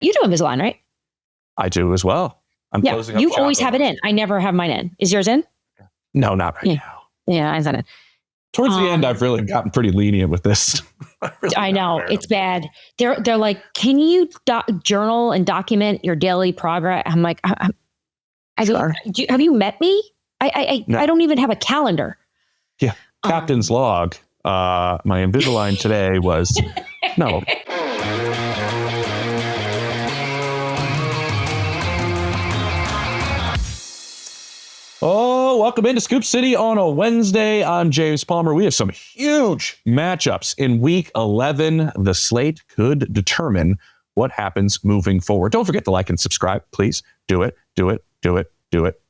You do Invisalign, right? I do as well. I'm closing up. You always have it in. I never have mine in. Is yours in? No, not right now. Yeah, I said it. Towards the end, I've really gotten pretty lenient with this. I know it's bad. They're like, can you journal and document your daily progress? I'm like, have you met me? I don't even have a calendar. Yeah, Captain's log. My Invisalign today was no. Oh, welcome into Scoop City on a Wednesday. I'm James Palmer. We have some huge matchups in Week 11. The slate could determine what happens moving forward. Don't forget to like and subscribe. Please do it.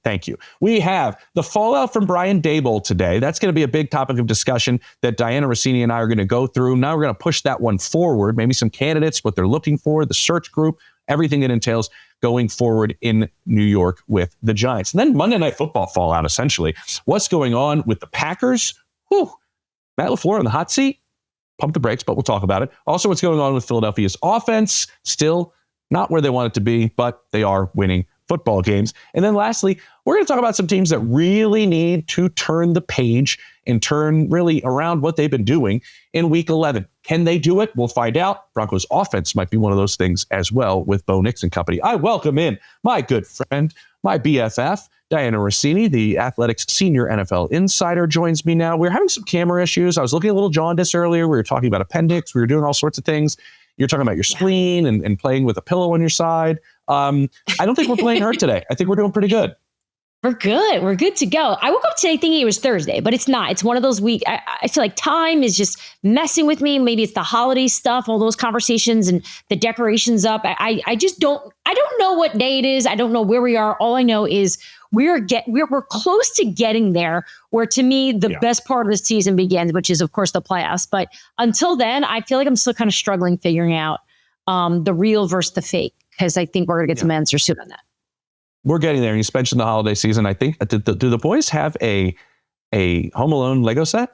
Thank you. We have the fallout from Brian Daboll today. That's going to be a big topic of discussion that Dianna Russini and I are going to go through. Now we're going to push that one forward. Maybe some candidates, what they're looking for, the search group, everything that entails going forward in New York with the Giants. And then Monday Night Football fallout, essentially. What's going on with the Packers? Whew. Matt LaFleur on the hot seat. Pump the brakes, but we'll talk about it. Also, what's going on with Philadelphia's offense? Still not where they want it to be, but they are winning football games. And then lastly, we're going to talk about some teams that really need to turn the page and turn really around what they've been doing in Week 11. Can they do it? We'll find out. Broncos offense might be one of those things as well with Bo Nix and company. I welcome in my good friend, my BFF, Dianna Russini, the Athletics senior NFL insider, joins me now. We're having some camera issues. I was looking a little jaundice earlier. We were talking about appendix. We were doing all sorts of things. You're talking about your spleen and playing with a pillow on your side. I don't think we're playing hurt today. I think we're doing pretty good. We're good. We're good to go. I woke up today thinking it was Thursday, but it's not. It's one of those weeks. I feel like time is just messing with me. Maybe it's the holiday stuff, all those conversations and the decorations up. I just don't know what day it is. I don't know where we are. All I know is we're close to getting there, where to me, the best part of the season begins, which is, of course, the playoffs. But until then, I feel like I'm still kind of struggling figuring out the real versus the fake, because I think we're going to get some answers soon on that. We're getting there. You mentioned the holiday season. I think, do the boys have a Home Alone Lego set?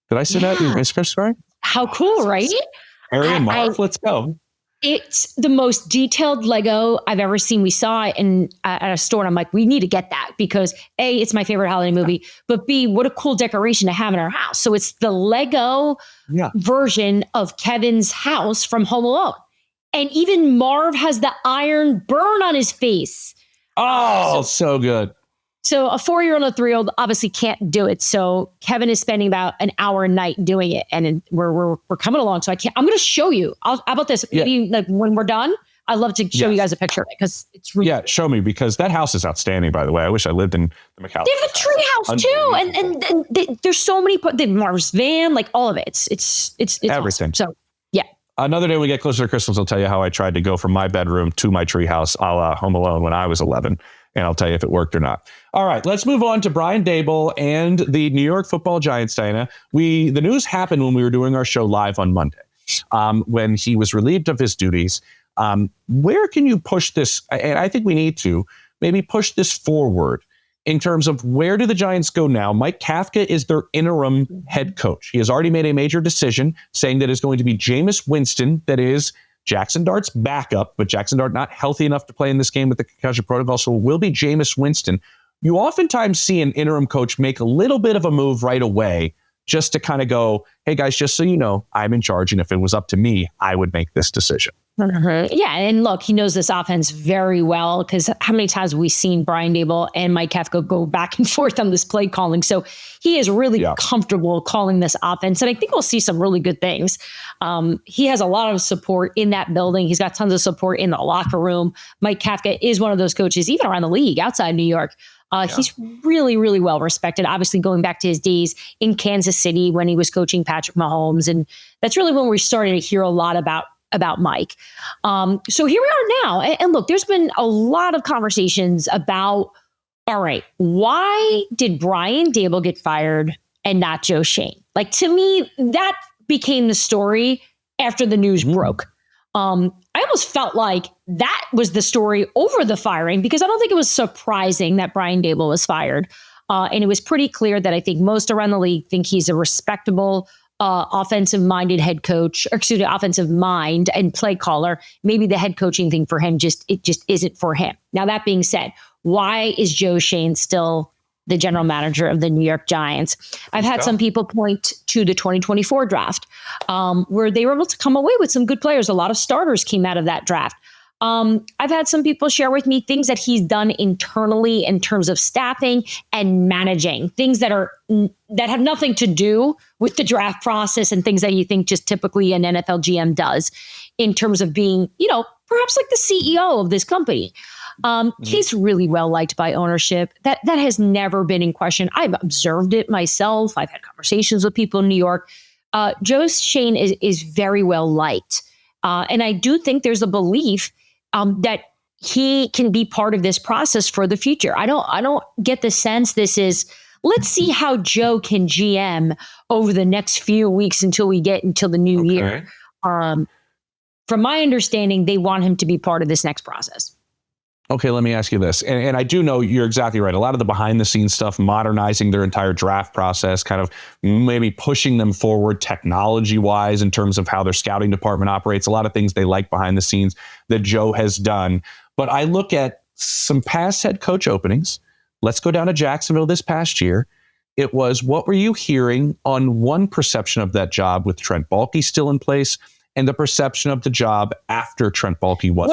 Did I see that in your Christmas story? How cool, right? Harry and Marv, let's go. It's the most detailed Lego I've ever seen. We saw it at a store, and I'm like, we need to get that because A, it's my favorite holiday movie, but B, what a cool decoration to have in our house. So it's the Lego version of Kevin's house from Home Alone. And even Marv has the iron burn on his face. Oh, so good. So a 4-year-old and a 3-year-old obviously can't do it. So Kevin is spending about an hour a night doing it, and we're coming along. So I'm going to show you. How about this? Maybe like when we're done, I'd love to show you guys a picture of it because it's really show me, because that house is outstanding. By the way, I wish I lived in the McAllister. They have a tree house too, and there's so many. Marv's van, like all of it. It's everything. Awesome. So. Another day we get closer to Christmas, I'll tell you how I tried to go from my bedroom to my treehouse a la Home Alone when I was 11. And I'll tell you if it worked or not. All right, let's move on to Brian Daboll and the New York Football Giants, Diana. The news happened when we were doing our show live on Monday, when he was relieved of his duties. Where can you push this? And I think we need to maybe push this forward in terms of where do the Giants go now? Mike Kafka is their interim head coach. He has already made a major decision saying that it's going to be Jameis Winston, that is Jaxson Dart's backup, but Jaxson Dart not healthy enough to play in this game with the concussion protocol, so it will be Jameis Winston. You oftentimes see an interim coach make a little bit of a move right away just to kind of go, hey guys, just so you know, I'm in charge, and if it was up to me, I would make this decision. Yeah, and look, he knows this offense very well, because how many times have we seen Brian Daboll and Mike Kafka go back and forth on this play calling? So he is really comfortable calling this offense, and I think we'll see some really good things. He has a lot of support in that building. He's got tons of support in the locker room. Mike Kafka is one of those coaches, even around the league, outside New York. He's really, really well respected, obviously going back to his days in Kansas City when he was coaching Patrick Mahomes. And that's really when we started to hear a lot about Mike. So here we are now. And look, there's been a lot of conversations about, all right, why did Brian Daboll get fired and not Joe Schoen? Like, to me, that became the story after the news broke. I almost felt like that was the story over the firing, because I don't think it was surprising that Brian Daboll was fired. And it was pretty clear that I think most around the league think he's a respectable offensive minded head coach, or excuse me, offensive mind and play caller, maybe the head coaching thing for him just isn't for him. Now, that being said, why is Joe Schoen still the general manager of the New York Giants? I've had some people point to the 2024 draft, where they were able to come away with some good players. A lot of starters came out of that draft. I've had some people share with me things that he's done internally in terms of staffing and managing, things that have nothing to do with the draft process and things that you think just typically an NFL GM does in terms of being, perhaps like the CEO of this company. He's really well liked by ownership. That has never been in question. I've observed it myself. I've had conversations with people in New York. Joe Schoen is very well liked. And I do think there's a belief that he can be part of this process for the future. I don't get the sense this is, let's see how Joe can GM over the next few weeks until we get until the new year. From my understanding, they want him to be part of this next process. Okay, let me ask you this. And I do know you're exactly right. A lot of the behind the scenes stuff, modernizing their entire draft process, kind of maybe pushing them forward technology wise in terms of how their scouting department operates. A lot of things they like behind the scenes that Joe has done. But I look at some past head coach openings. Let's go down to Jacksonville this past year. It was, what were you hearing on one perception of that job with Trent Baalke still in place, and the perception of the job after Trent Baalke was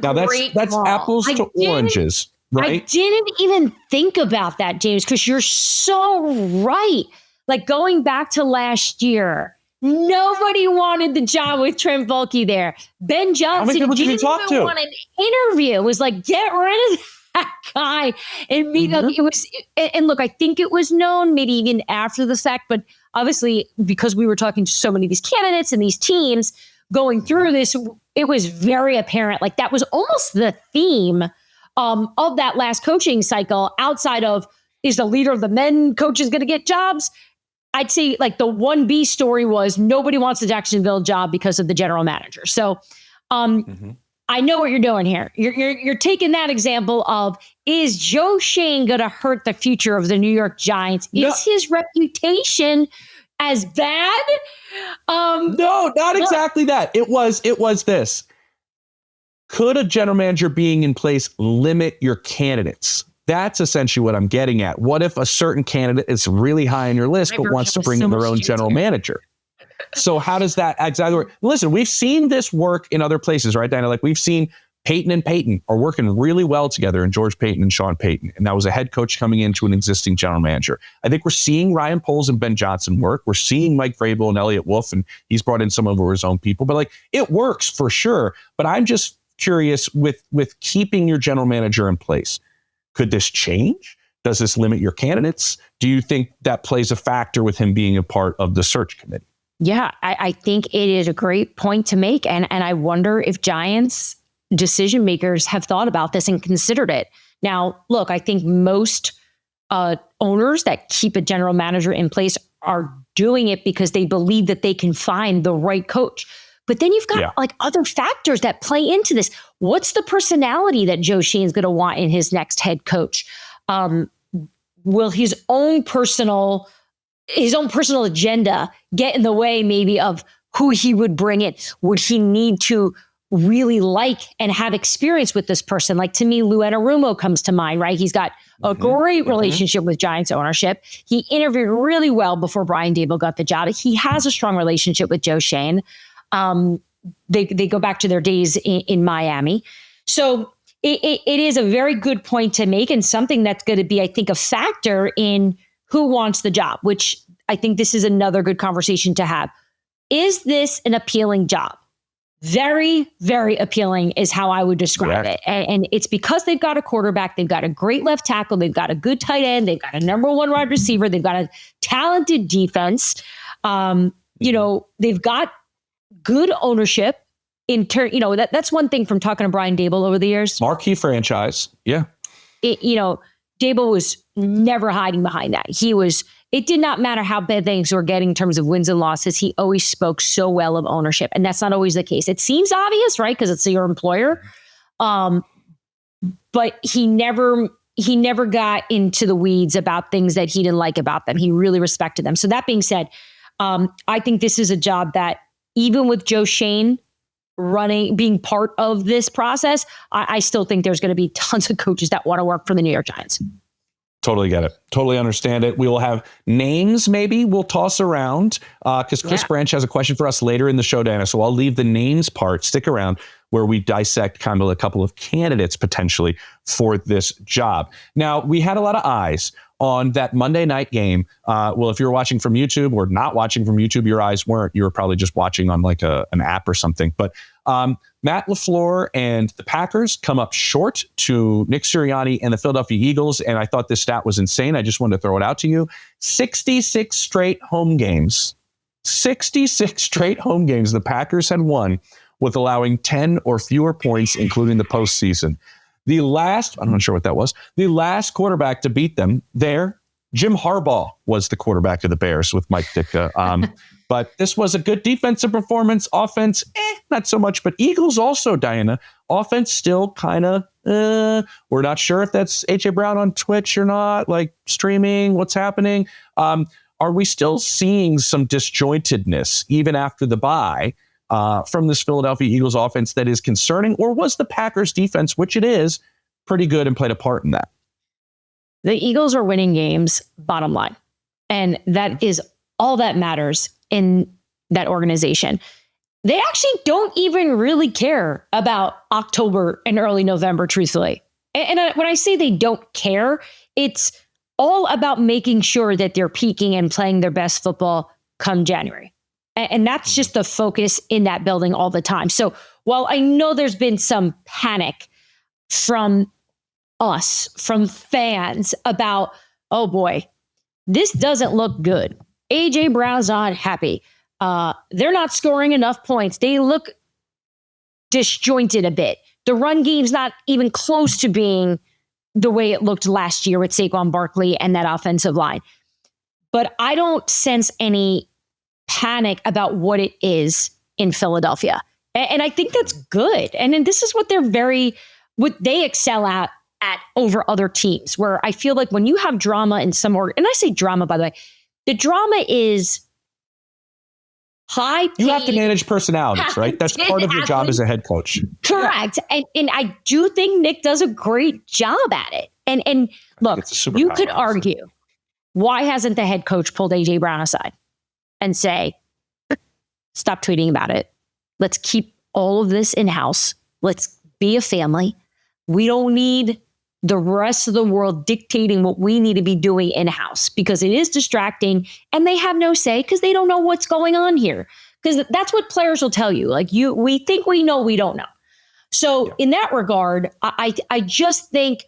now that's apples to oranges, right? I didn't even think about that, James, because you're so right. Like going back to last year, nobody wanted the job with Trent Baalke there. Ben Johnson didn't even want an interview. It was like, get rid of that guy. And look, I think it was known maybe even after the fact, but obviously, because we were talking to so many of these candidates and these teams going through this, it was very apparent. Like that was almost the theme of that last coaching cycle, outside of, is the leader of the men coaches going to get jobs? I'd say like the 1B story was nobody wants the Jacksonville job because of the general manager. So I know what you're doing here. You're taking that example of, is Joe Schoen going to hurt the future of the New York Giants? Is his reputation as bad? No, not exactly that. It was this. Could a general manager being in place limit your candidates? That's essentially what I'm getting at. What if a certain candidate is really high on your list, but wants to bring in their own general manager? So how does that exactly work? Listen, we've seen this work in other places, right, Dianna? Like we've seen Peyton and Peyton are working really well together, and George Payton and Sean Payton. And that was a head coach coming into an existing general manager. I think we're seeing Ryan Poles and Ben Johnson work. We're seeing Mike Vrabel and Elliott Wolf, and he's brought in some of his own people. But like it works for sure. But I'm just curious with keeping your general manager in place. Could this change? Does this limit your candidates? Do you think that plays a factor with him being a part of the search committee? Yeah, I think it is a great point to make. And I wonder if Giants decision makers have thought about this and considered it. Now, look, I think most owners that keep a general manager in place are doing it because they believe that they can find the right coach. But then you've got like other factors that play into this. What's the personality that Joe Schoen's going to want in his next head coach? Will his own personal agenda get in the way maybe of who he would bring in? Would he need to really like and have experience with this person? Like to me, Lou Anarumo comes to mind, right? He's got a great relationship with Giants ownership. He interviewed really well before Brian Daboll got the job. He has a strong relationship with Joe Schoen. They go back to their days in Miami. So it is a very good point to make, and something that's going to be, I think, a factor in who wants the job, which I think this is another good conversation to have. Is this an appealing job? Very, very appealing is how I would describe it. And it's because they've got a quarterback, they've got a great left tackle, they've got a good tight end, they've got a number one wide receiver, they've got a talented defense. They've got good ownership in turn. That's one thing from talking to Brian Daboll over the years. Marquee franchise. Yeah. Daboll was never hiding behind that. It did not matter how bad things were getting in terms of wins and losses. He always spoke so well of ownership. And that's not always the case. It seems obvious, right? Because it's your employer. But he never got into the weeds about things that he didn't like about them. He really respected them. So that being said, I think this is a job that even with Joe Schoen being part of this process, I still think there's going to be tons of coaches that want to work for the New York Giants. Totally get it. Totally understand it. We will have names maybe we'll toss around because Chris Branch has a question for us later in the show, Dianna. So I'll leave the names part. Stick around where we dissect kind of a couple of candidates potentially for this job. Now, we had a lot of eyes on that Monday night game. Well, if you're watching from YouTube or not watching from YouTube, your eyes weren't. You were probably just watching on like an app or something. But Matt LaFleur and the Packers come up short to Nick Sirianni and the Philadelphia Eagles. And I thought this stat was insane. I just wanted to throw it out to you. 66 straight home games. 66 straight home games the Packers had won with allowing 10 or fewer points, including the postseason. The last, I'm not sure what that was, the last quarterback to beat them there, Jim Harbaugh was the quarterback of the Bears with Mike Ditka. But this was a good defensive performance. Offense, not so much. But Eagles also, Dianna, offense still kind of, we're not sure if that's A.J. Brown on Twitch or not, like streaming, what's happening. Are we still seeing some disjointedness even after the bye from this Philadelphia Eagles offense that is concerning? Or was the Packers defense, which it is, pretty good and played a part in that? The Eagles are winning games, bottom line. And that is all that matters in that organization. They actually don't even really care about October and early November, truthfully. And when I say they don't care, it's all about making sure that they're peaking and playing their best football come January. And that's just the focus in that building all the time. So while I know there's been some panic from us, from fans about, oh boy, this doesn't look good. A.J. Brown's not happy. They're not scoring enough points. They look disjointed a bit. The run game's not even close to being the way it looked last year with Saquon Barkley and that offensive line. But I don't sense any panic about what it is in Philadelphia. And I think that's good. And then this is what what they excel at over other teams, where I feel like when you have drama in some and I say drama, by the way, the drama is high. You have to manage personalities, right? That's part of your job as a head coach. Correct. Yeah. And I do think Nick does a great job at it. And look, you could argue, why hasn't the head coach pulled A.J. Brown aside and say, stop tweeting about it. Let's keep all of this in-house. Let's be a family. We don't need the rest of the world dictating what we need to be doing in-house, because it is distracting and they have no say because they don't know what's going on here. Because that's what players will tell you. Like we think we know, we don't know. So in that regard, I just think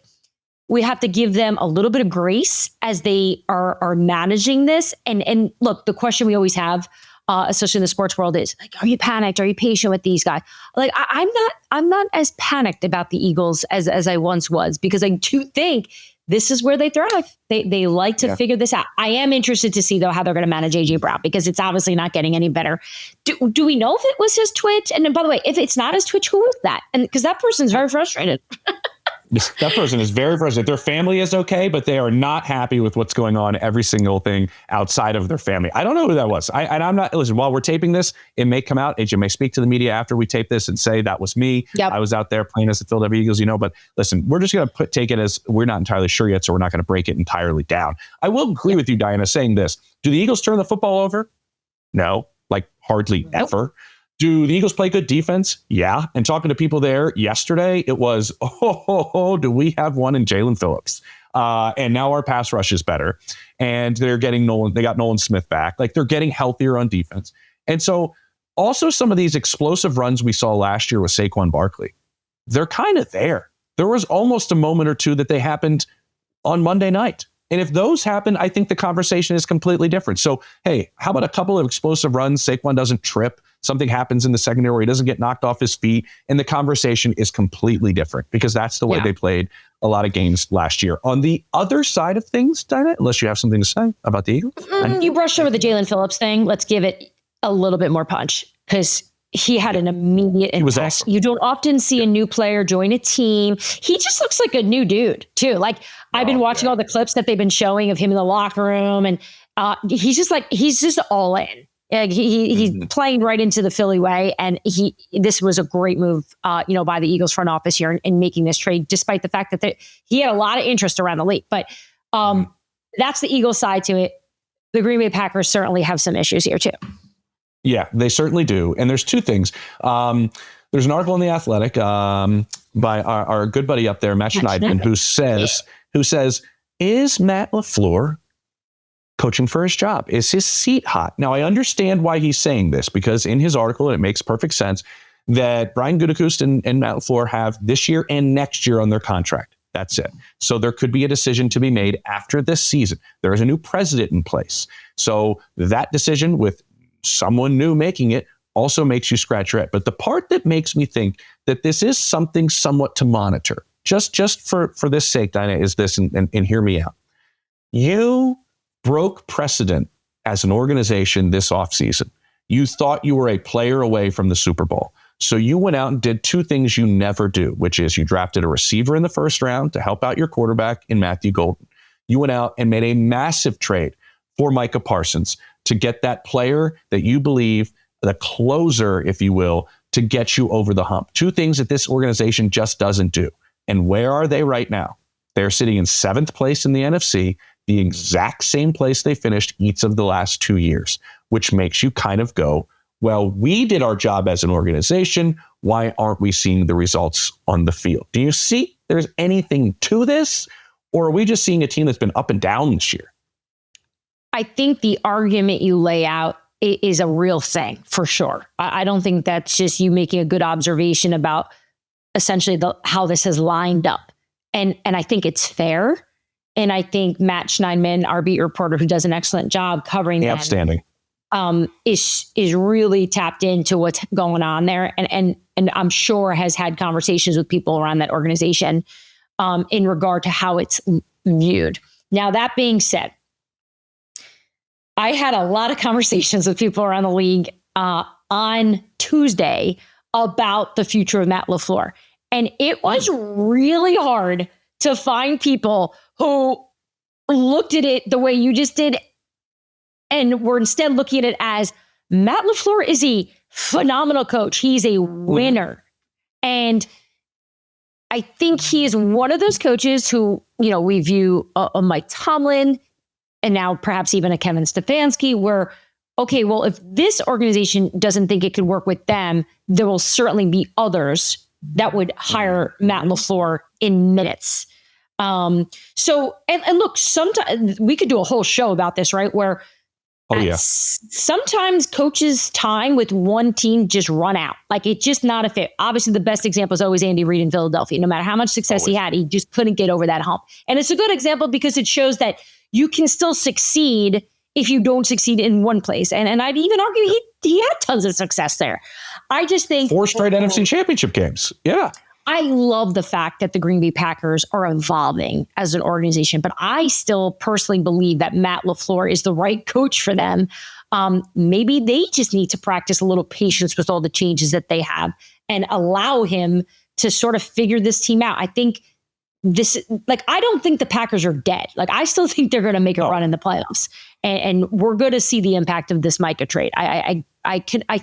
we have to give them a little bit of grace as they are managing this. And look, the question we always have, especially in the sports world, is like, are you panicked? Are you patient with these guys? Like, I'm not as panicked about the Eagles as I once was, because I do think this is where they thrive. They like to figure this out. I am interested to see, though, how they're going to manage A.J. Brown, because it's obviously not getting any better. Do we know if it was his Twitch? And then, by the way, if it's not his Twitch, who is that? And because that person's very frustrated. That person is very frustrated. Their family is okay, but they are not happy with what's going on, every single thing outside of their family. I don't know who that was. I'm not, listen, while we're taping this, it may come out. AJ may speak to the media after we tape this and say that was me. Yep. I was out there playing as the Philadelphia Eagles, but listen, we're just going to take it as we're not entirely sure yet, so we're not going to break it entirely down. I will agree with you, Dianna, saying this. Do the Eagles turn the football over? No, like hardly ever. Do the Eagles play good defense? Yeah. And talking to people there yesterday, it was, do we have one in Jalen Phillips? And now our pass rush is better. And they're getting they got Nolan Smith back. Like, they're getting healthier on defense. And so also some of these explosive runs we saw last year with Saquon Barkley, they're kind of there. There was almost a moment or two that they happened on Monday night. And if those happen, I think the conversation is completely different. So, hey, how about a couple of explosive runs? Saquon doesn't trip. Something happens in the secondary where he doesn't get knocked off his feet. And the conversation is completely different, because that's the way they played a lot of games last year. On the other side of things, Dianna, unless you have something to say about the Eagles. You brushed over the Jalen Phillips thing. Let's give it a little bit more punch, because he had an immediate impact. He was awesome. You don't often see a new player join a team. He just looks like a new dude, too. Like, I've been watching all the clips that they've been showing of him in the locker room, and He's just all in. He's playing right into the Philly way. And this was a great move, by the Eagles front office here in making this trade, despite the fact that he had a lot of interest around the league. But that's the Eagles side to it. The Green Bay Packers certainly have some issues here too. Yeah, they certainly do. And there's two things. There's an article in The Athletic by our good buddy up there, Matt Schneidman, who says, is Matt LaFleur coaching for his job? Is his seat hot? Now, I understand why he's saying this, because in his article, and it makes perfect sense, that Brian Gutekunst and Matt LaFleur have this year and next year on their contract. That's it. So there could be a decision to be made after this season. There is a new president in place. So that decision with someone new making it also makes you scratch your head. But the part that makes me think that this is something somewhat to monitor, just for this sake, Dianna, is this, and hear me out. You broke precedent as an organization this offseason. You thought you were a player away from the Super Bowl. So you went out and did two things you never do, which is you drafted a receiver in the first round to help out your quarterback in Matthew Golden. You went out and made a massive trade for Micah Parsons to get that player that you believe, the closer, if you will, to get you over the hump. Two things that this organization just doesn't do. And where are they right now? They're sitting in 7th place in the NFC, the exact same place they finished each of the last 2 years, which makes you kind of go, well, we did our job as an organization. Why aren't we seeing the results on the field? Do you see there's anything to this? Or are we just seeing a team that's been up and down this year? I think the argument you lay out is a real thing, for sure. I don't think that's just you making a good observation about essentially how this has lined up. And I think it's fair. And I think Matt Schneidman, our beat reporter, who does an excellent job covering them, outstanding, is really tapped into what's going on there, and I'm sure has had conversations with people around that organization in regard to how it's viewed. Now, that being said, I had a lot of conversations with people around the league on Tuesday about the future of Matt LaFleur, and it was really hard to find people who looked at it the way you just did, and we're instead looking at it as Matt LaFleur is a phenomenal coach. He's a winner. And I think he is one of those coaches who, we view a Mike Tomlin and now perhaps even a Kevin Stefanski, where, okay, well, if this organization doesn't think it could work with them, there will certainly be others that would hire Matt LaFleur in minutes. So look, sometimes we could do a whole show about this, right? Where sometimes coaches' time with one team just run out. Like, it's just not a fit. Obviously, the best example is always Andy Reid in Philadelphia. No matter how much success he had, he just couldn't get over that hump. And it's a good example because it shows that you can still succeed if you don't succeed in one place. And I'd even argue he had tons of success there. I just think 4 straight NFC Championship games. Yeah. I love the fact that the Green Bay Packers are evolving as an organization, but I still personally believe that Matt LaFleur is the right coach for them. Maybe they just need to practice a little patience with all the changes that they have and allow him to sort of figure this team out. I think I don't think the Packers are dead. Like, I still think they're going to make a run in the playoffs, and we're going to see the impact of this Micah trade. I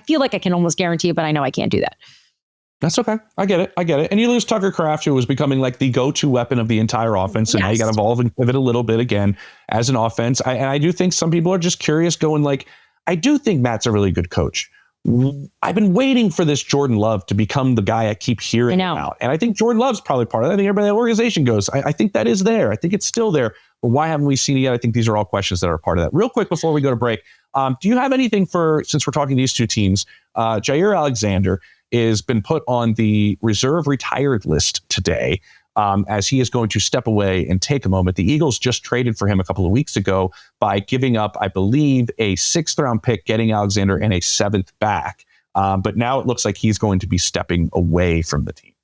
feel like I can almost guarantee it, but I know I can't do that. That's okay. I get it. And you lose Tucker Kraft, who was becoming like the go-to weapon of the entire offense. And now you got to evolve and pivot a little bit again as an offense. I do think some people are just curious going like, I do think Matt's a really good coach. I've been waiting for this Jordan Love to become the guy I keep hearing about. And I think Jordan Love's probably part of that. I think everybody in the organization goes, I think that is there. I think it's still there. But why haven't we seen it yet? I think these are all questions that are part of that. Real quick before we go to break, do you have anything since we're talking these two teams, Jair Alexander has been put on the reserve retired list today as he is going to step away and take a moment. The Eagles just traded for him a couple of weeks ago by giving up, I believe, a 6th-round pick, getting Alexander, and a 7th back. But now it looks like he's going to be stepping away from the team.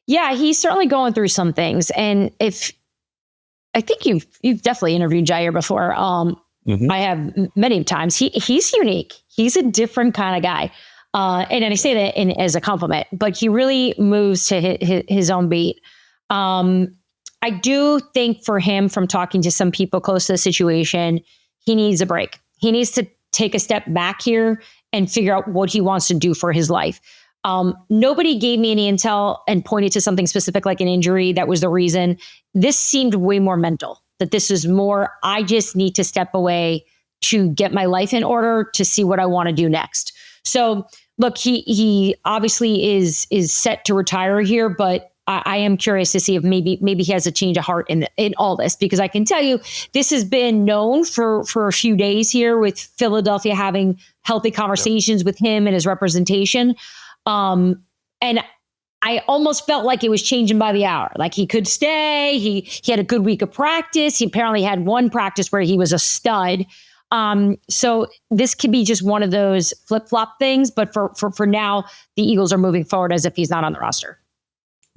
Yeah, he's certainly going through some things. And I think you've definitely interviewed Jair before. I have many times. He's unique. He's a different kind of guy. And I say that as a compliment, but he really moves to his own beat. I do think for him, from talking to some people close to the situation, he needs a break. He needs to take a step back here and figure out what he wants to do for his life. Nobody gave me any intel and pointed to something specific like an injury that was the reason. This seemed way more mental, that this is more, I just need to step away to get my life in order to see what I want to do next. So look, he obviously is set to retire here, but I am curious to see if maybe he has a change of heart in all this, because I can tell you this has been known for a few days here, with Philadelphia having healthy conversations with him and his representation. And I almost felt like it was changing by the hour. Like he could stay. He had a good week of practice. He apparently had one practice where he was a stud. So this could be just one of those flip-flop things. But for now, the Eagles are moving forward as if he's not on the roster.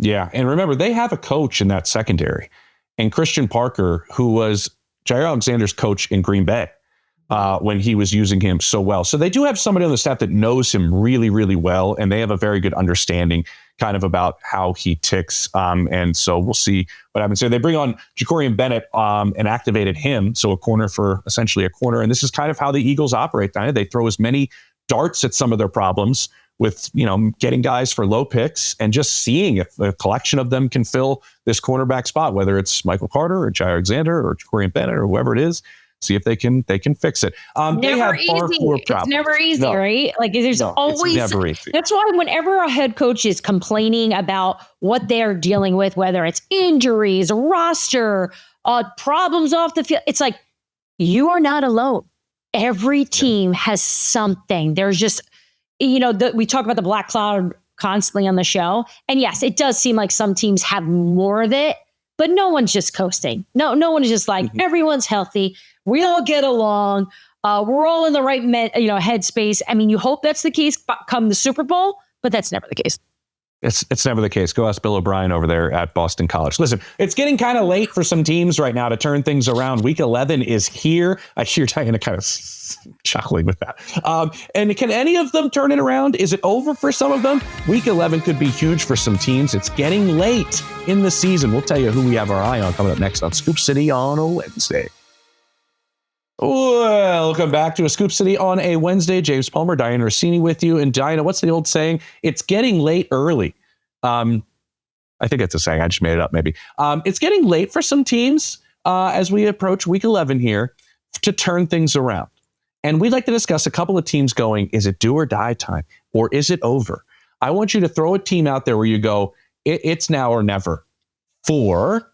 Yeah. And remember, they have a coach in that secondary, and Christian Parker, who was Jair Alexander's coach in Green Bay when he was using him so well. So they do have somebody on the staff that knows him really, really well, and they have a very good understanding kind of about how he ticks. And so we'll see what happens here. They bring on Jacorian Bennett and activated him. So a corner for essentially a corner. And this is kind of how the Eagles operate. They throw as many darts at some of their problems with, getting guys for low picks and just seeing if a collection of them can fill this cornerback spot, whether it's Michael Carter or Jair Alexander or Jacorian Bennett or whoever it is. See if they can fix it. They have far fewer problems. It's never easy, right? Like there's always. It's never easy. That's why whenever a head coach is complaining about what they're dealing with, whether it's injuries, roster, problems off the field, it's like you are not alone. Every team has something. There's just, we talk about the black cloud constantly on the show, and yes, it does seem like some teams have more of it, but no one's just coasting. No one is just like everyone's healthy. We all get along. We're all in the right headspace. I mean, you hope that's the case come the Super Bowl, but that's never the case. It's never the case. Go ask Bill O'Brien over there at Boston College. Listen, it's getting kind of late for some teams right now to turn things around. Week 11 is here. I hear Dianna kind of chuckling with that. And can any of them turn it around? Is it over for some of them? Week 11 could be huge for some teams. It's getting late in the season. We'll tell you who we have our eye on coming up next on Scoop City on a Wednesday. Welcome back to a Scoop City on a Wednesday. James Palmer, Dianna Russini with you. And Dianna, what's the old saying? It's getting late early. I think it's a saying. I just made it up, maybe. It's getting late for some teams as we approach week 11 here to turn things around. And we'd like to discuss a couple of teams going, is it do or die time? Or is it over? I want you to throw a team out there where you go, it's now or never. For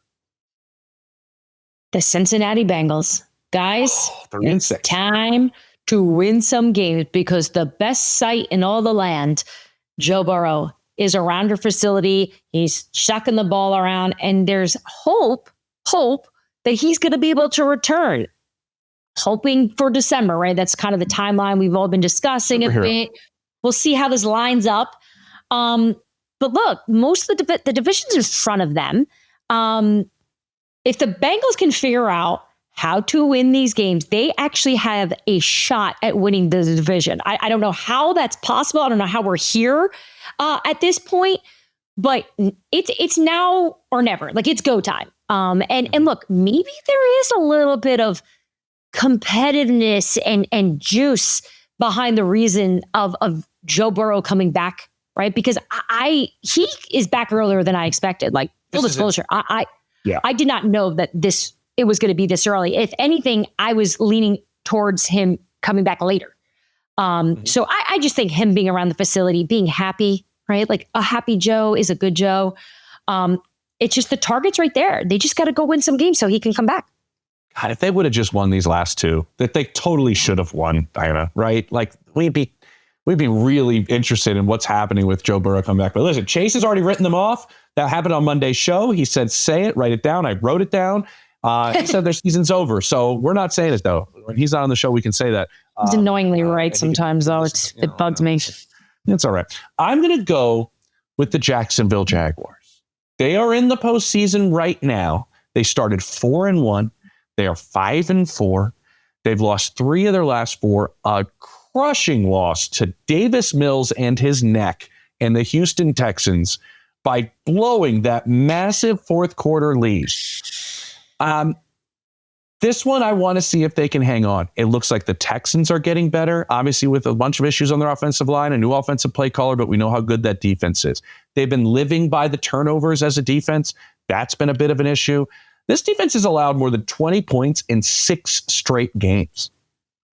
the Cincinnati Bengals. Guys, it's time to win some games, because the best sight in all the land, Joe Burrow, is around your facility. He's chucking the ball around, and there's hope that he's going to be able to return. Hoping for December, right? That's kind of the timeline we've all been discussing a bit. We'll see how this lines up. But look, most of the division's in front of them. If the Bengals can figure out how to win these games, they actually have a shot at winning the division. I don't know how that's possible. I don't know how we're here at this point, but it's now or never. Like, it's go time. And look, maybe there is a little bit of competitiveness and juice behind the reason of Joe Burrow coming back, right? Because he is back earlier than I expected. Like, full disclosure, I did not know that it was going to be this early. If anything, I was leaning towards him coming back later. So I just think him being around the facility, being happy, right? Like, a happy Joe is a good Joe. It's just the target's right there. They just got to go win some games so he can come back. God, if they would have just won these last two, that they totally should have won, Dianna, right? Like, we'd be really interested in what's happening with Joe Burrow coming back. But listen, Chase has already written them off. That happened on Monday's show. He said, say it, write it down. I wrote it down. He said their season's over. So we're not saying it, though. When he's not on the show, we can say that. He's annoyingly right sometimes, though. It bugs me. It's all right. I'm going to go with the Jacksonville Jaguars. They are in the postseason right now. They started 4-1. They are 5-4. They've lost 3 of their last 4. A crushing loss to Davis Mills and his neck and the Houston Texans by blowing that massive fourth quarter lead. This one, I want to see if they can hang on. It looks like the Texans are getting better, obviously with a bunch of issues on their offensive line, a new offensive play caller, but we know how good that defense is. They've been living by the turnovers as a defense. That's been a bit of an issue. This defense has allowed more than 20 points in 6 straight games,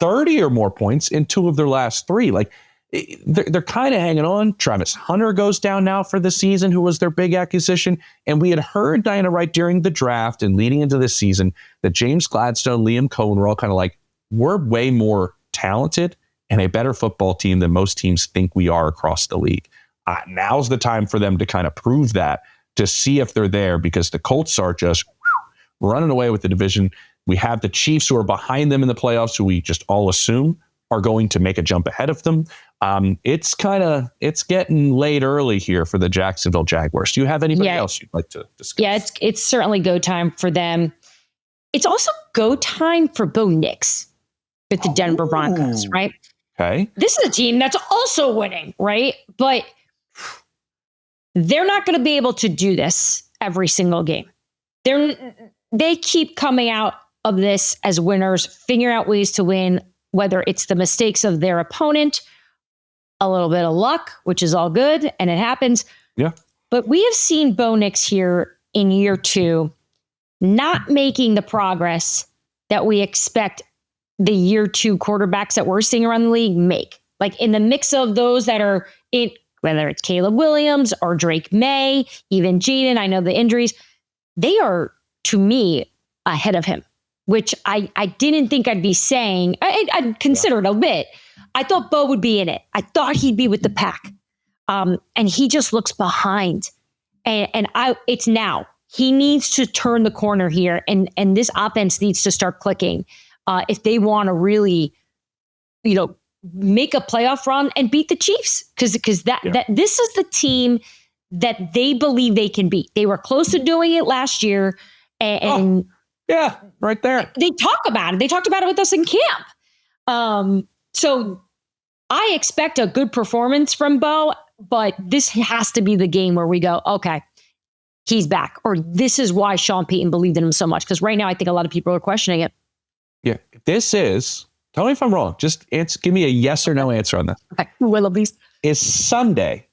30 or more points in 2 of their last 3. Like, they're kind of hanging on. Travis Hunter goes down now for the season, who was their big acquisition. And we had heard, Dianna, right during the draft and leading into this season, that James Gladstone, Liam Cohen were all kind of like, we're way more talented and a better football team than most teams think we are across the league. Now's the time for them to kind of prove that, to see if they're there, because the Colts are just running away with the division. We have the Chiefs, who are behind them in the playoffs, who we just all assume are going to make a jump ahead of them. It's getting late early here for the Jacksonville Jaguars. Do you have anybody else you'd like to discuss? Yeah, it's certainly go time for them. It's also go time for Bo Nix with the Denver Broncos, right? Okay. This is a team that's also winning, right? But they're not going to be able to do this every single game. They keep coming out of this as winners, figure out ways to win, whether it's the mistakes of their opponent, a little bit of luck, which is all good, and it happens. Yeah. But we have seen Bo Nix here in year 2 not making the progress that we expect the year 2 quarterbacks that we're seeing around the league make. Like, in the mix of those that are in, whether it's Caleb Williams or Drake May, even Jaden, I know the injuries, they are, to me, ahead of him, which I didn't think I'd be saying. I'd consider it a bit. I thought Bo would be in it. I thought he'd be with the pack. And he just looks behind. And it's now. He needs to turn the corner here. And this offense needs to start clicking if they want to really, make a playoff run and beat the Chiefs. Because this is the team that they believe they can beat. They were close to doing it last year. And yeah, right there. They talk about it. They talked about it with us in camp. So I expect a good performance from Bo, but this has to be the game where we go, okay, he's back. Or this is why Sean Payton believed in him so much. Because right now, I think a lot of people are questioning it. Yeah, tell me if I'm wrong. Just give me a yes or no answer on this. Okay, Willoughby's. Is Sunday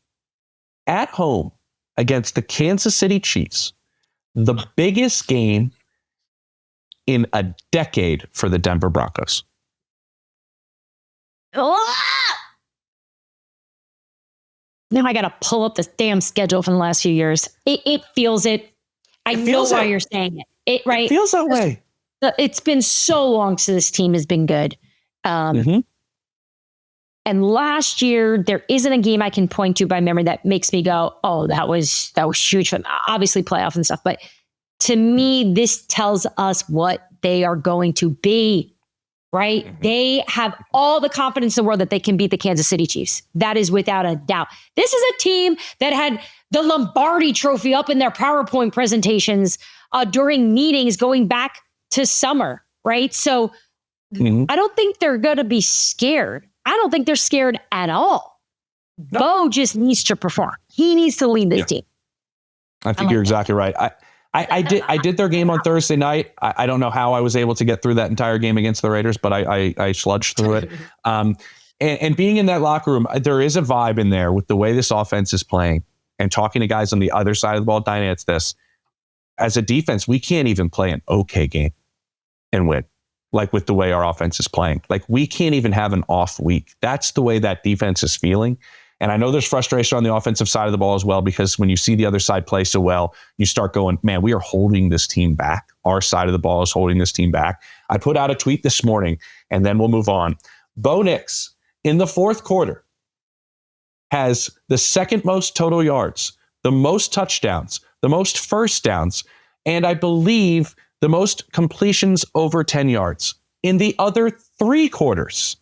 at home against the Kansas City Chiefs the biggest game in a decade for the Denver Broncos? Now I got to pull up this damn schedule from the last few years. It feels it. I know why you're saying it. It feels that way. It's been so long since this team has been good. And last year, there isn't a game I can point to by memory that makes me go, oh, that was huge for them. Obviously playoff and stuff. But to me, this tells us what they are going to be, right? Mm-hmm. They have all the confidence in the world that they can beat the Kansas City Chiefs. That is without a doubt. This is a team that had the Lombardi Trophy up in their PowerPoint presentations during meetings going back to summer, right? So I don't think they're going to be scared. I don't think they're scared at all. No. Bo just needs to perform. He needs to lead this team. I think you're exactly right. I did their game on Thursday night. I don't know how I was able to get through that entire game against the Raiders, but I sludged through it. And being in that locker room, there is a vibe in there with the way this offense is playing and talking to guys on the other side of the ball. Dianna, it's this. As a defense, we can't even play an okay game and win. Like with the way our offense is playing. Like we can't even have an off week. That's the way that defense is feeling. And I know there's frustration on the offensive side of the ball as well, because when you see the other side play so well, you start going, man, we are holding this team back. Our side of the ball is holding this team back. I put out a tweet this morning, and then we'll move on. Bo Nix, in the fourth quarter, has the second most total yards, the most touchdowns, the most first downs, and I believe the most completions over 10 yards. In the other 3 quarters,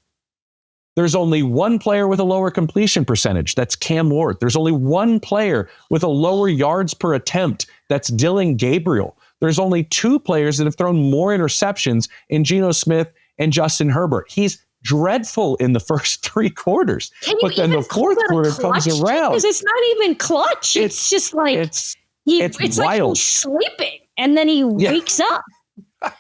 there's only one player with a lower completion percentage. That's Cam Ward. There's only one player with a lower yards per attempt. That's Dylan Gabriel. There's only 2 players that have thrown more interceptions in Geno Smith and Justin Herbert. He's dreadful in the first 3 quarters. But then the fourth quarter comes around. It's not even clutch. It's just like it's wild. Like he's sleeping and then he wakes up.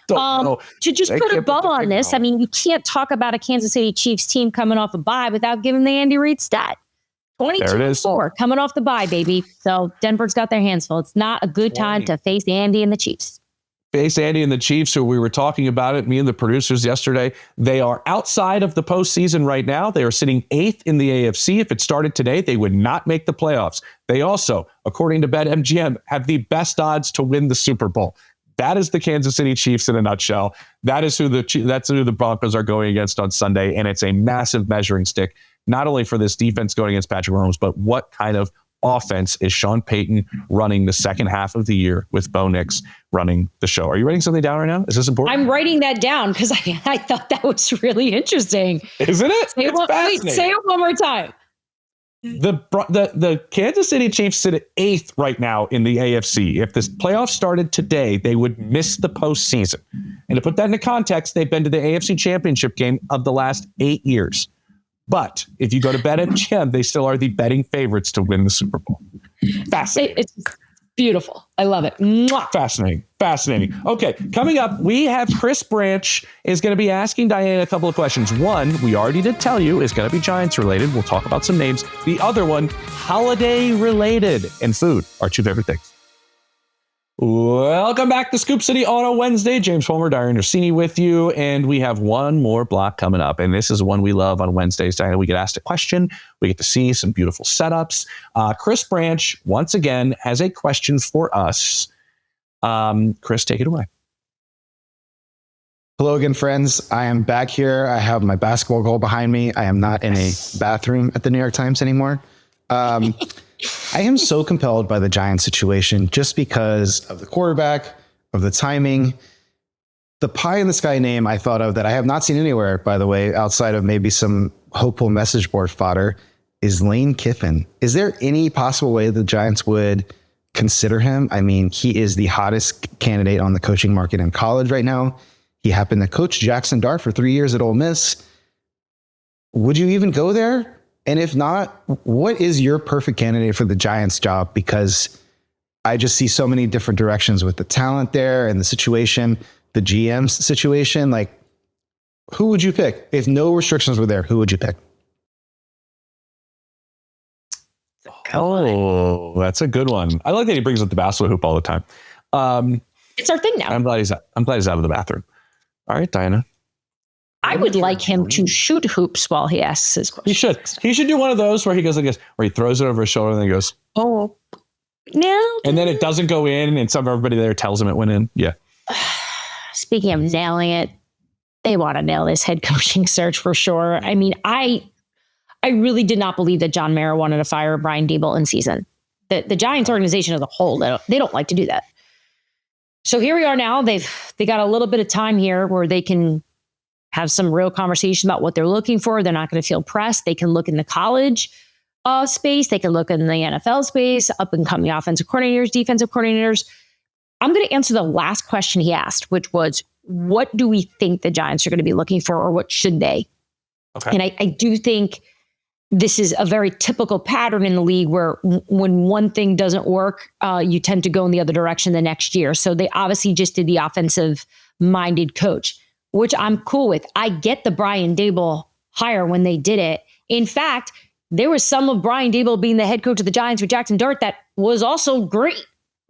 don't know. To just put a bow on this, I mean, you can't talk about a Kansas City Chiefs team coming off a bye without giving the Andy Reid stat. 22-4 coming off the bye, baby. So Denver's got their hands full. It's not a good time to face Andy and the Chiefs. Face Andy and the Chiefs, who we were talking about it, me and the producers yesterday. They are outside of the postseason right now. They are sitting 8th in the AFC. If it started today, they would not make the playoffs. They also, according to BetMGM, have the best odds to win the Super Bowl. That is the Kansas City Chiefs in a nutshell. That's who the Broncos are going against on Sunday, and it's a massive measuring stick, not only for this defense going against Patrick Mahomes, but what kind of offense is Sean Payton running the second half of the year with Bo Nix running the show. Are you writing something down right now? Is this important? I'm writing that down because I thought that was really interesting. Isn't it? Say it one more time. The Kansas City Chiefs sit at 8th right now in the AFC. If this playoff started today, they would miss the postseason. And to put that into context, they've been to the AFC Championship game of the last 8 years. But if you go to BetMGM, they still are the betting favorites to win the Super Bowl. Fascinating. It's beautiful. I love it. Mwah. Fascinating. Okay, coming up, we have Chris Branch is going to be asking Dianna a couple of questions. One, we already did tell you, is going to be Giants related. We'll talk about some names. The other one, holiday related, and food, our two favorite things. Welcome back to Scoop City on a Wednesday. James Palmer, Dianna Russini with you. And we have one more block coming up. And this is one we love on Wednesdays. Dianna, we get asked a question. We get to see some beautiful setups. Chris Branch, once again, has a question for us. Chris, take it away. Hello again, friends. I am back here. I have my basketball goal behind me. I am not in a bathroom at the New York Times anymore. I am so compelled by the Giants situation just because of the quarterback, of the timing. The pie in the sky name I thought of that I have not seen anywhere, by the way, outside of maybe some hopeful message board fodder, is Lane Kiffin. Is there any possible way the Giants would consider him? I mean, he is the hottest candidate on the coaching market in college right now. He happened to coach Jaxson Dart for 3 years at Ole Miss. Would you even go there? And if not, what is your perfect candidate for the Giants job? Because I just see so many different directions with the talent there and the situation, the GM's situation. Like, who would you pick? If no restrictions were there, who would you pick? Oh, that's a good one. I like that he brings up the basketball hoop all the time. It's our thing now. I'm glad he's out of the bathroom. All right, Dianna. I would like him to shoot hoops while he asks his questions. He should do one of those where he goes like this, where he throws it over his shoulder and then goes, oh, no. And then it doesn't go in, and everybody there tells him it went in. Yeah. Speaking of nailing it, they want to nail this head coaching search for sure. I mean, I really did not believe that John Mara wanted to fire Brian Daboll in season. The Giants organization as a whole, they don't like to do that. So here we are now. They got a little bit of time here where they can have some real conversation about what they're looking for. They're not going to feel pressed. They can look in the college space. They can look in the NFL space, up and coming offensive coordinators, defensive coordinators. I'm going to answer the last question he asked, which was, what do we think the Giants are going to be looking for, or what should they? Okay. And I do think this is a very typical pattern in the league where when one thing doesn't work, you tend to go in the other direction the next year. So they obviously just did the offensive-minded coach, which I'm cool with. I get the Brian Daboll hire when they did it. In fact, there was some of Brian Daboll being the head coach of the Giants with Jaxson Dart that was also great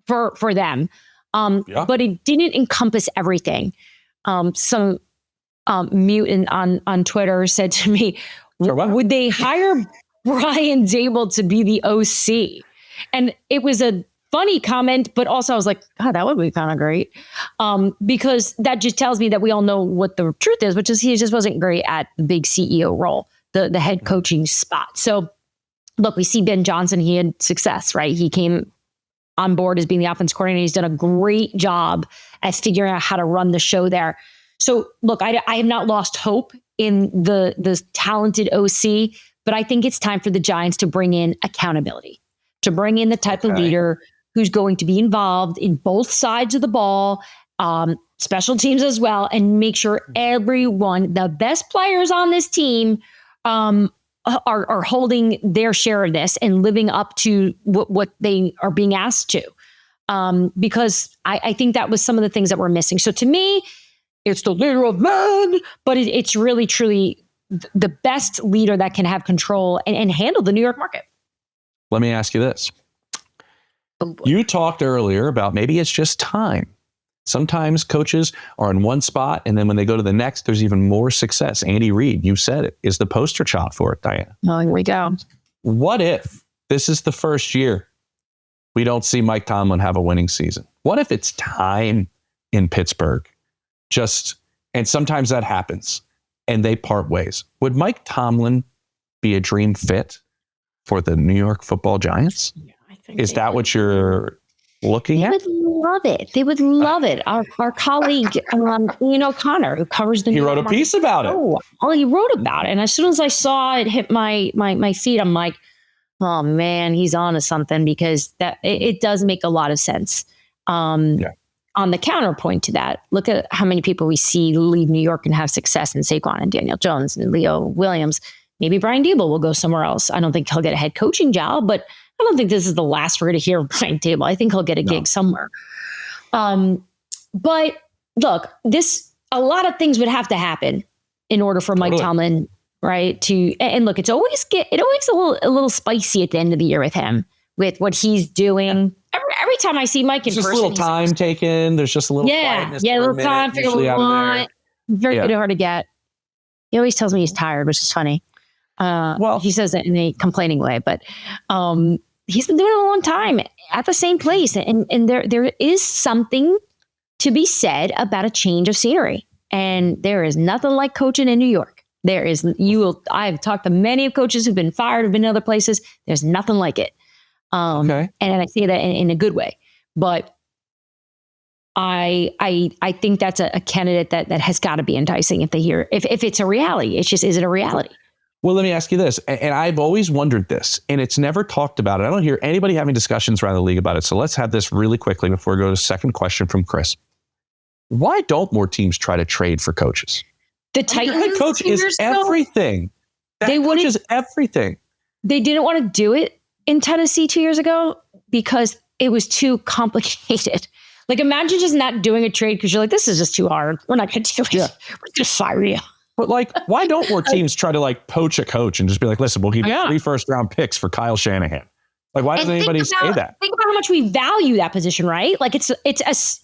for them. But it didn't encompass everything. Some mutant on Twitter said to me, would they hire Brian Daboll to be the OC? And it was a funny comment, but also I was like, God, that would be kind of great. Because that just tells me that we all know what the truth is, which is he just wasn't great at the big CEO role, the head coaching spot. So look, we see Ben Johnson, he had success, right? He came on board as being the offense coordinator. He's done a great job at figuring out how to run the show there. So look, I have not lost hope in the talented OC, but I think it's time for the Giants to bring in accountability, to bring in the type of leader who's going to be involved in both sides of the ball, special teams as well, and make sure everyone, the best players on this team, are holding their share of this and living up to what they are being asked to. because I think that was some of the things that were missing. So to me, it's the leader of men, but it's really, truly the best leader that can have control and handle the New York market. Let me ask you this. You talked earlier about maybe it's just time. Sometimes coaches are in one spot, and then when they go to the next, there's even more success. Andy Reid, you said it, is the poster child for it, Dianna. Oh, here we go. What if this is the first year we don't see Mike Tomlin have a winning season? What if it's time in Pittsburgh? And sometimes that happens, and they part ways. Would Mike Tomlin be a dream fit for the New York Football Giants? Yeah, I think is that what you're looking at? They would love it. They would love it. Our colleague, Ian O'Connor, who covers the He wrote a piece about it. Oh, he wrote about it. And as soon as I saw it hit my feed, I'm like, oh man, he's on to something, because it does make a lot of sense. On the counterpoint to that, look at how many people we see leave New York and have success in Saquon and Daniel Jones and Leo Williams. Maybe Brian Daboll will go somewhere else. I don't think he'll get a head coaching job, but I don't think this is the last we're going to hear of Brian Daboll. I think he'll get a gig somewhere. But look, a lot of things would have to happen in order for Mike Tomlin, right? And look, it always a little spicy at the end of the year with him, with what he's doing. Every time I see Mike in person, just a little time taken. There's just a little quietness. A little time. Very hard to get. He always tells me he's tired, which is funny. Well, he says it in a complaining way, but he's been doing it a long time at the same place, and there is something to be said about a change of scenery. And there is nothing like coaching in New York. I've talked to many of coaches who've been fired, who've been in other places. There's nothing like it. And I say that in a good way, but I think that's a candidate that has got to be enticing if it's a reality. It's just, is it a reality? Well, let me ask you this, and I've always wondered this, and it's never talked about. I don't hear anybody having discussions around the league about it. So let's have this really quickly before we go to the second question from Chris. Why don't more teams try to trade for coaches? The Titans head coach is everything. Coach is everything. They didn't want to do it in Tennessee 2 years ago because it was too complicated. Like, imagine just not doing a trade because you're like, this is just too hard. We're not going to do it. Yeah. We're just fire you. But like, why don't more teams try to like poach a coach and just be like, listen, we'll give you 3 first-round picks for Kyle Shanahan? Like, why doesn't anybody say that? Think about how much we value that position, right? Like, successful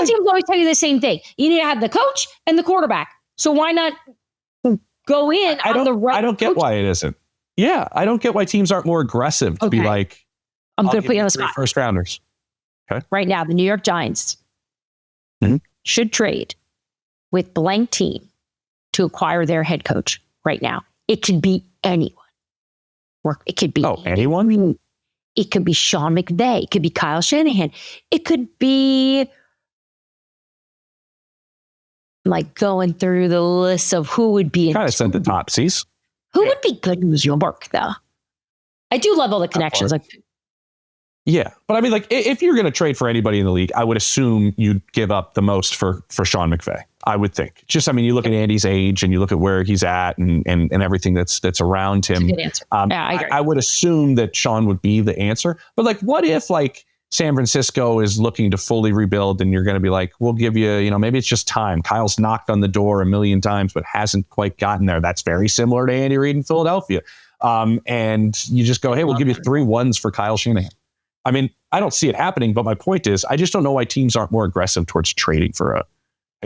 teams always tell you the same thing. You need to have the coach and the quarterback. So why not go in on the right? I don't get why it isn't. Yeah, I don't get why teams aren't more aggressive to be like, I'm going to put you on the spot. 3 first-rounders. Okay. Right now, the New York Giants should trade with blank team to acquire their head coach right now. It could be anyone. Or it could be anyone. It could be Sean McVay. It could be Kyle Shanahan. It could be like going through the list of who would be. Kind of sent the topsies. Who would be good in New York, though? I do love all the connections. Yeah, but I mean, like, if you're going to trade for anybody in the league, I would assume you'd give up the most for Sean McVay. I would think. Just, I mean, you look at Andy's age and you look at where he's at and everything that's around him. That's a good answer. I would assume that Sean would be the answer. But like, what if like San Francisco is looking to fully rebuild and you're going to be like, we'll give you, maybe it's just time. Kyle's knocked on the door a million times, but hasn't quite gotten there. That's very similar to Andy Reid in Philadelphia. And you just go, hey, we'll give you 3 1s for Kyle Shanahan. I mean, I don't see it happening, but my point is, I just don't know why teams aren't more aggressive towards trading for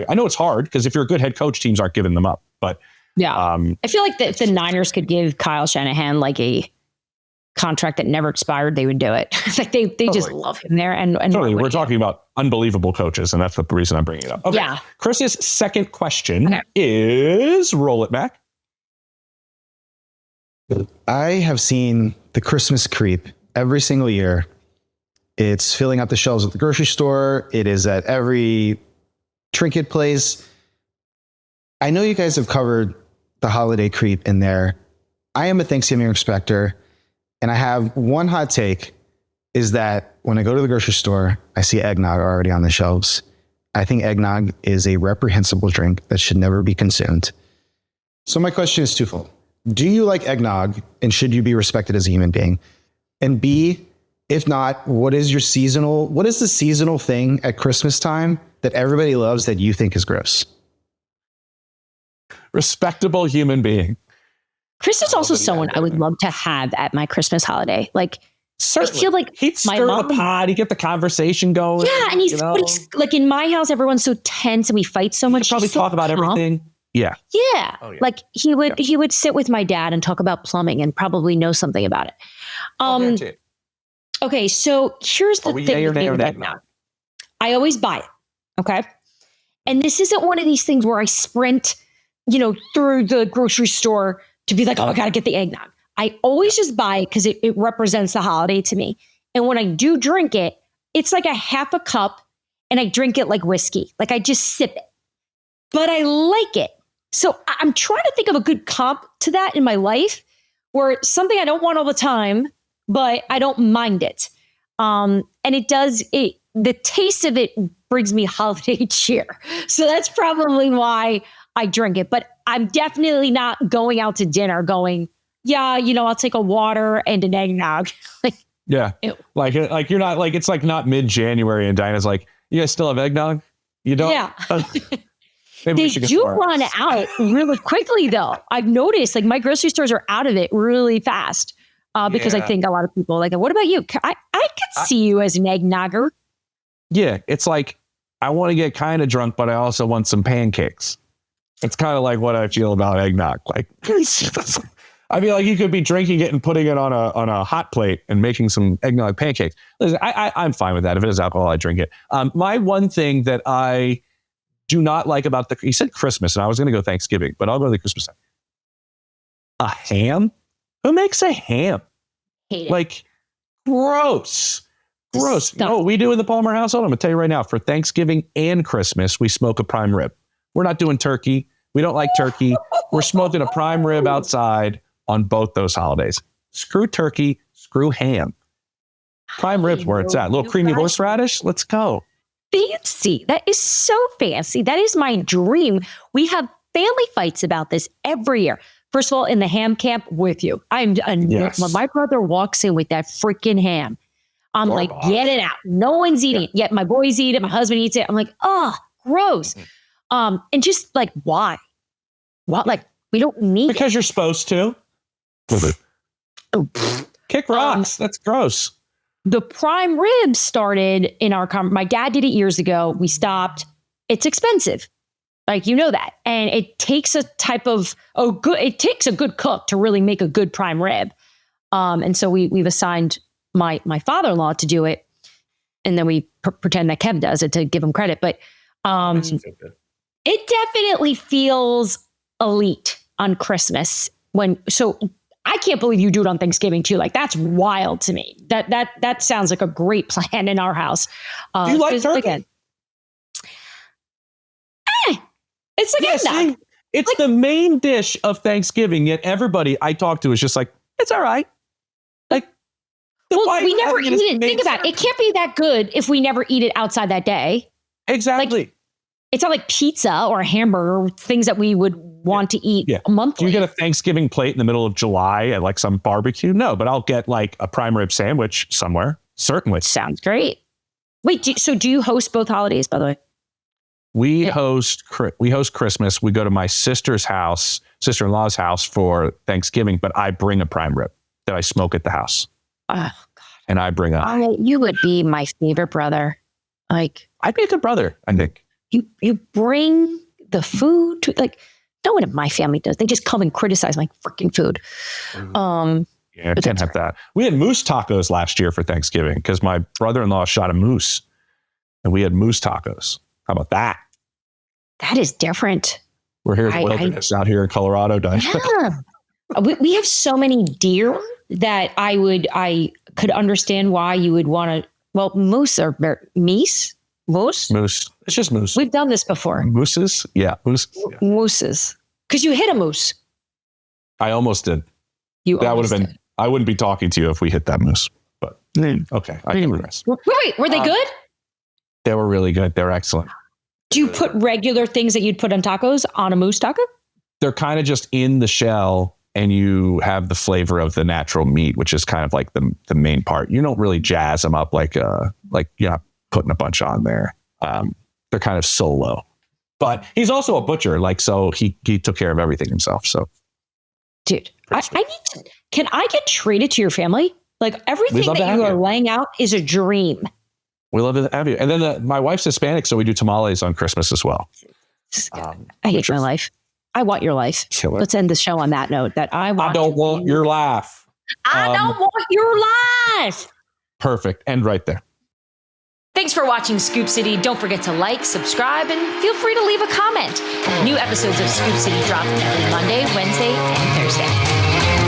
I know it's hard because if you're a good head coach, teams aren't giving them up. But yeah, I feel like if the Niners could give Kyle Shanahan like a contract that never expired, they would do it. Like they just love him there. And totally, we're talking about unbelievable coaches, and that's the reason I'm bringing it up. Okay. Yeah. Chris's second question is, roll it back. I have seen the Christmas creep every single year. It's filling up the shelves at the grocery store. It is at every trinket place. I know you guys have covered the holiday creep in there. I am a Thanksgiving respecter, and I have one hot take is that when I go to the grocery store, I see eggnog already on the shelves. I think eggnog is a reprehensible drink that should never be consumed. So my question is twofold. Do you like eggnog, and should you be respected as a human being? And B, If not, what is the seasonal thing at Christmas time that everybody loves that you think is gross? Respectable human being. Chris is also someone I would love to have at my Christmas holiday. Like, certainly. I feel like he'd stir the pot, he'd get the conversation going. Yeah, and he's like, in my house, everyone's so tense and we fight so much. Probably talk about everything. Yeah. Yeah. Oh, yeah. Like he would sit with my dad and talk about plumbing and probably know something about it. Okay, so here's the thing. I always buy it. Okay. And this isn't one of these things where I sprint, through the grocery store to be like, oh, I got to get the eggnog. I always just buy it because it represents the holiday to me. And when I do drink it, it's like a half a cup and I drink it like whiskey. Like I just sip it. But I like it. So I'm trying to think of a good comp to that in my life where it's something I don't want all the time, but I don't mind it. And the taste of it brings me holiday cheer. So that's probably why I drink it. But I'm definitely not going out to dinner going, yeah, I'll take a water and an eggnog. Yeah. Ew. Like you're not like, it's like not mid-January and Diana's like, you guys still have eggnog? You don't? Yeah. They do run out really quickly though. I've noticed like my grocery stores are out of it really fast because I think a lot of people like, what about you? I could see you as an eggnogger. Yeah. It's like, I want to get kind of drunk, but I also want some pancakes. It's kind of like what I feel about eggnog. Like, I mean, like you could be drinking it and putting it on a hot plate and making some eggnog pancakes. Listen, I'm fine with that. If it is alcohol, I drink it. My one thing that I do not like about you said Christmas, and I was going to go Thanksgiving, but I'll go to the Christmas time. A ham? Who makes a ham? Hate it. Like, gross. No, we do in the Palmer household. I'm going to tell you right now, for Thanksgiving and Christmas, we smoke a prime rib. We're not doing turkey. We don't like turkey. We're smoking a prime rib outside on both those holidays. Screw turkey, screw ham. Prime rib's where it's at. A little creamy horseradish. Let's go. Fancy. That is so fancy. That is my dream. We have family fights about this every year. First of all, in the ham camp with you. When my brother walks in with that freaking ham, I'm like, get it out. No one's eating it. Yet my boys eat it. My husband eats it. I'm like, oh, gross. And just like, why? What? Like, we don't need it. Because you're supposed to. Kick rocks. That's gross. The prime rib started in my dad did it years ago. We stopped. It's expensive. Like, that. And it takes a good cook to really make a good prime rib. And so we've assigned my father-in-law to do it. And then we pretend that Kev does it to give him credit. But it definitely feels elite on Christmas so I can't believe you do it on Thanksgiving too. Like that's wild to me. That sounds like a great plan in our house. Do you like turkey? Again, it's like eggnog. It's like the main dish of Thanksgiving. Yet everybody I talk to is just like, it's all right. Like, we never eat it. Think about it. It can't be that good if we never eat it outside that day. Exactly. Like, it's not like pizza or a hamburger, things that we would want to eat monthly. Do you get a Thanksgiving plate in the middle of July at like some barbecue? No, but I'll get like a prime rib sandwich somewhere. Certainly. Sounds great. Wait, so do you host both holidays, by the way? We host Christmas. We go to my sister-in-law's house for Thanksgiving, but I bring a prime rib that I smoke at the house. Oh, God. And I bring you would be my favorite brother. Like, I'd be a good brother, I think. You bring the food to, like, no one in my family does. They just come and criticize my freaking food. Yeah, I can't have that. We had moose tacos last year for Thanksgiving because my brother-in-law shot a moose and we had moose tacos. How about that? That is different. We're here in the wilderness out here in Colorado. Yeah. We have so many deer that I could understand why you would want to, moose or meese. Moose? Moose. It's just moose. We've done this before. Mooses? Yeah. Moose. Yeah. Mooses. Because you hit a moose. I almost did. That would have been, I wouldn't be talking to you if we hit that moose. But okay. I digress. Wait, were they good? They were really good. They were excellent. Do you put regular things that you'd put on tacos on a moose taco? They're kind of just in the shell and you have the flavor of the natural meat, which is kind of like the main part. You don't really jazz them up like you're not putting a bunch on there. They're kind of solo. But he's also a butcher, so he took care of everything himself. So, dude, can I get traded to your family? Like everything that you are laying out is a dream. We love to have you. And then my wife's Hispanic, so we do tamales on Christmas as well. I hate my life. I want your life. Killer. Let's end the show on that note. I don't want your life. I don't want your life. Perfect. End right there. Thanks for watching Scoop City. Don't forget to like, subscribe, and feel free to leave a comment. New episodes of Scoop City drop every Monday, Wednesday, and Thursday.